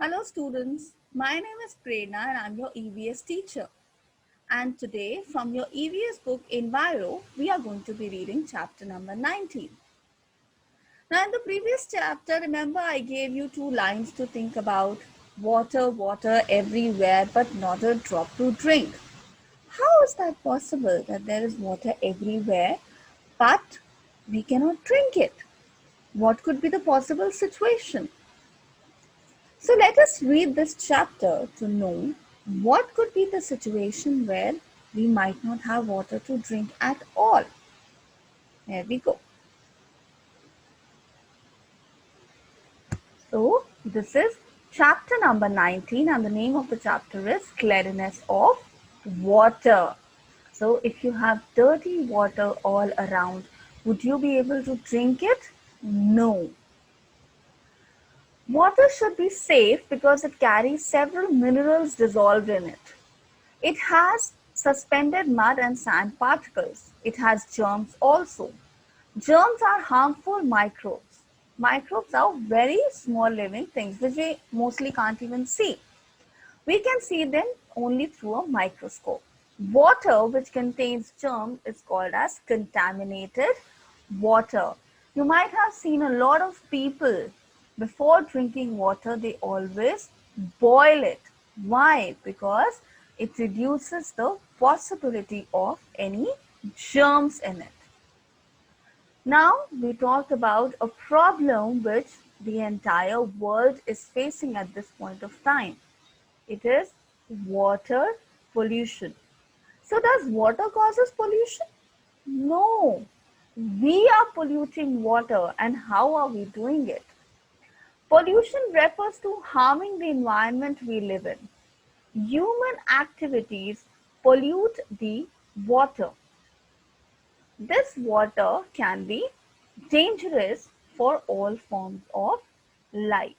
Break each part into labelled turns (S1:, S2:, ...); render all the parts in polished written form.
S1: Hello students, my name is Prerna and I'm your EVS teacher. And today from your EVS book Enviro, we are going to be reading chapter number 19. Now in the previous chapter, remember I gave you two lines to think about. Water, water everywhere but not a drop to drink. How is that possible that there is water everywhere but we cannot drink it? What could be the possible situation? So let us read this chapter to know what could be the situation where we might not have water to drink at all. Here we go. So this is chapter number 19 and the name of the chapter is Cleanliness of Water. So if you have dirty water all around, would you be able to drink it? No. Water should be safe because it carries several minerals dissolved in it. It has suspended mud and sand particles. It has germs also. Germs are harmful microbes. Microbes are very small living things which we mostly can't even see. We can see them only through a microscope. Water which contains germs is called as contaminated water. You might have seen a lot of people before drinking water, they always boil it. Why? Because it reduces the possibility of any germs in it. Now we talk about a problem which the entire world is facing at this point of time. It is water pollution. So does water causes pollution? No. We are polluting water, and how are we doing it? Pollution refers to harming the environment we live in. Human activities pollute the water. This water can be dangerous for all forms of life.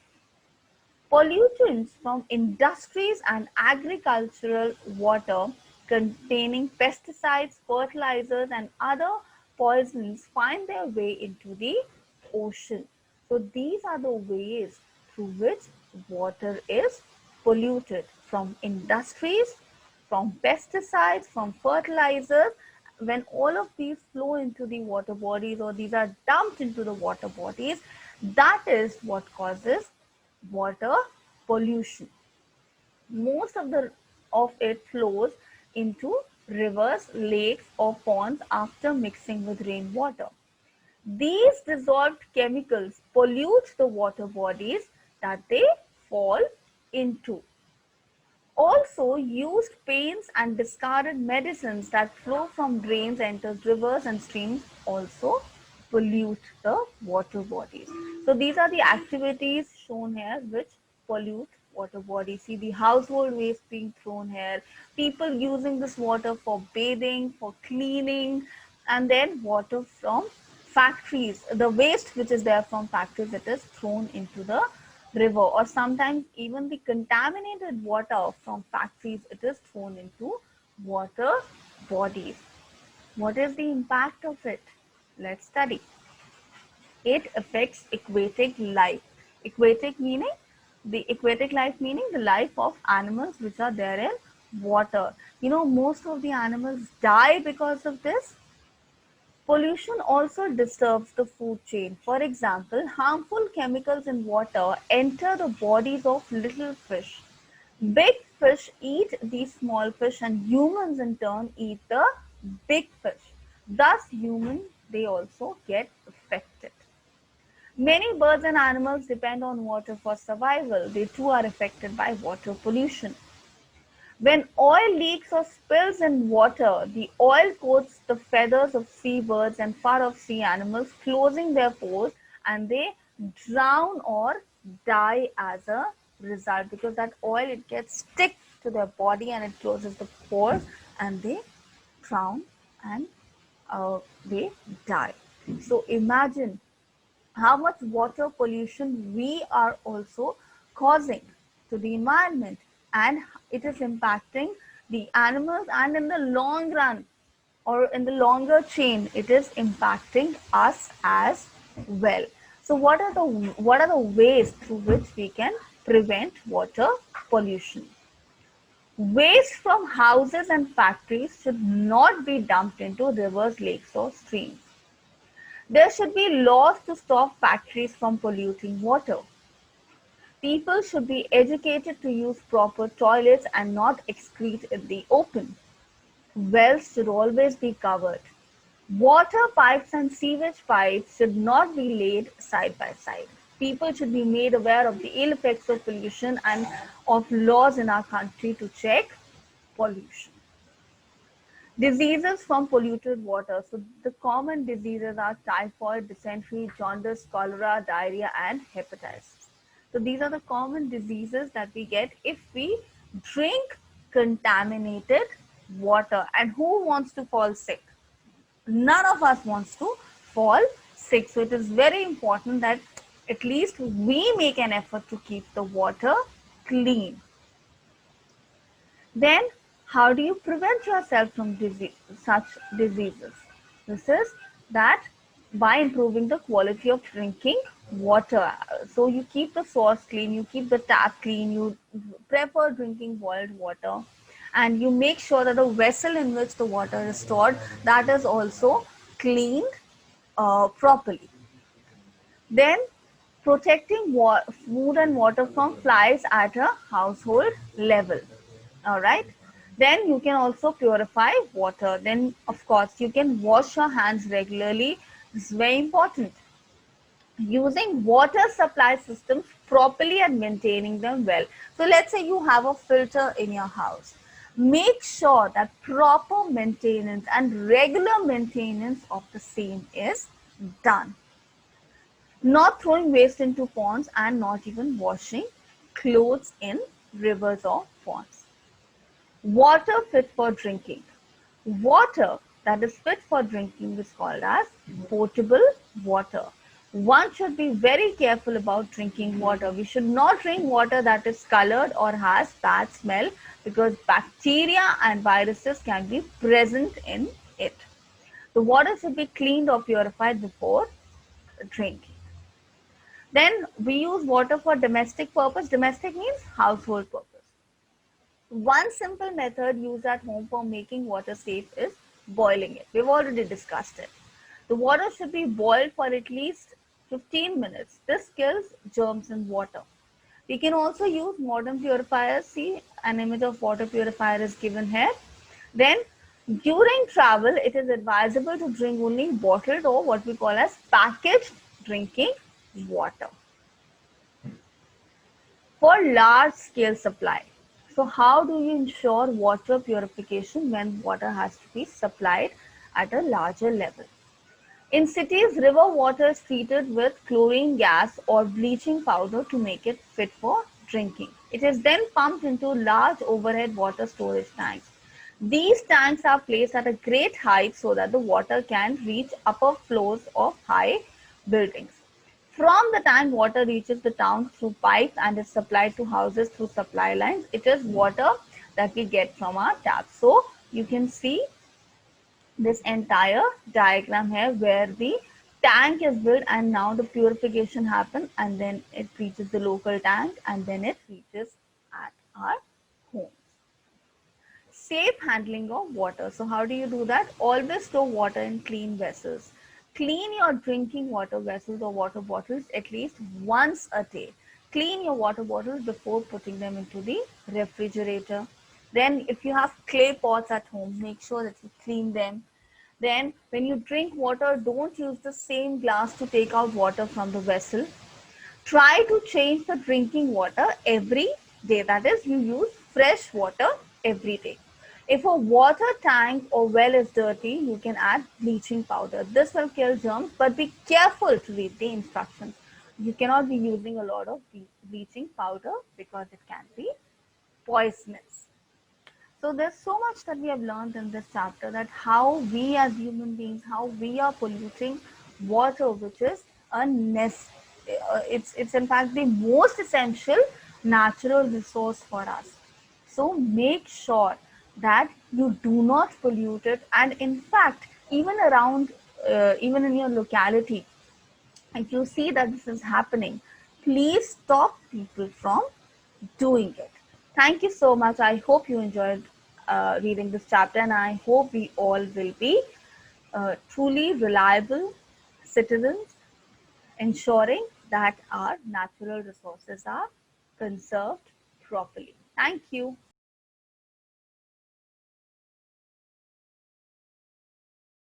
S1: Pollutants from industries and agricultural water containing pesticides, fertilizers, and other poisons find their way into the ocean. So, these are the ways through which water is polluted from industries, from pesticides, from fertilizers. When all of these flow into the water bodies or these are dumped into the water bodies, that is what causes water pollution. Most of it flows into rivers, lakes, or ponds after mixing with rainwater. These dissolved chemicals pollute the water bodies that they fall into. Also, used paints and discarded medicines that flow from drains, enters rivers and streams also pollute the water bodies. So these are the activities shown here which pollute water bodies. See the household waste being thrown here, people using this water for bathing, for cleaning, and then water from factories. The waste which is there from factories, it is thrown into the river, or sometimes even the contaminated water from factories, it is thrown into water bodies. What is the impact of it? Let's study. It affects aquatic life. Aquatic meaning the aquatic life meaning the life of animals which are there in water. You know, most of the animals die because of this. Pollution also disturbs the food chain. For example, harmful chemicals in water enter the bodies of little fish. Big fish eat these small fish, and humans in turn eat the big fish. Thus, humans they also get affected. Many birds and animals depend on water for survival. They too are affected by water pollution. When oil leaks or spills in water, the oil coats the feathers of seabirds and fur of sea animals, closing their pores, and they drown or die as a result because that oil it gets stick to their body and it closes the pores and they drown and they die. So imagine how much water pollution we are also causing to the environment, and it is impacting the animals, and in the long run or in the longer chain it is impacting us as well. So what are the ways through which we can prevent water pollution. Waste from houses and factories should not be dumped into rivers, lakes, or streams. There should be laws to stop factories from polluting water. People should be educated to use proper toilets and not excrete in the open. Wells should always be covered. Water pipes and sewage pipes should not be laid side by side. People should be made aware of the ill effects of pollution and of laws in our country to check pollution. Diseases from polluted water. So the common diseases are typhoid, dysentery, jaundice, cholera, diarrhea, and hepatitis. So these are the common diseases that we get if we drink contaminated water. And who wants to fall sick? None of us wants to fall sick. So it is very important that at least we make an effort to keep the water clean. Then how do you prevent yourself from such diseases? This is that by improving the quality of drinking water. So you keep the source clean, you keep the tap clean, you prefer drinking boiled water, and you make sure that the vessel in which the water is stored, that is also cleaned properly. Then protecting food and water from flies at a household level. All right. Then you can also purify water. Then of course you can wash your hands regularly. This is very important. Using water supply systems properly and maintaining them well. So let's say you have a filter in your house. Make sure that proper maintenance and regular maintenance of the same is done. Not throwing waste into ponds and not even washing clothes in rivers or ponds. Water fit for drinking. Water that is fit for drinking is called as potable water. One should be very careful about drinking water. We should not drink water that is colored or has bad smell because bacteria and viruses can be present in it. The water should be cleaned or purified before drinking. Then we use water for domestic purpose. Domestic means household purpose. One simple method used at home for making water safe is boiling it. We've already discussed it. The water should be boiled for at least 15 minutes. This kills germs in water. We can also use modern purifiers. See, an image of water purifier is given here. Then during travel, it is advisable to drink only bottled or what we call as packaged drinking water. For large scale supply. So how do you ensure water purification when water has to be supplied at a larger level? In cities, river water is treated with chlorine gas or bleaching powder to make it fit for drinking. It is then pumped into large overhead water storage tanks. These tanks are placed at a great height so that the water can reach upper floors of high buildings. From the time water reaches the town through pipes and is supplied to houses through supply lines, it is water that we get from our taps. So you can see this entire diagram here where the tank is built and now the purification happens and then it reaches the local tank and then it reaches at our homes. Safe handling of water. So how do you do that? Always store water in clean vessels. Clean your drinking water vessels or water bottles at least once a day. Clean your water bottles before putting them into the refrigerator. Then if you have clay pots at home, make sure that you clean them. Then when you drink water, don't use the same glass to take out water from the vessel. Try to change the drinking water every day. That is, you use fresh water every day. If a water tank or well is dirty, you can add bleaching powder. This will kill germs, but be careful to read the instructions. You cannot be using a lot of bleaching powder because it can be poisonous. So there's so much that we have learned in this chapter, that how we as human beings, how we are polluting water, which is it's in fact the most essential natural resource for us. So make sure that you do not pollute it. And in fact, even around, even in your locality, if you see that this is happening, please stop people from doing it. Thank you so much. I hope you enjoyed reading this chapter, and I hope we all will be truly reliable citizens, ensuring that our natural resources are conserved properly. Thank you.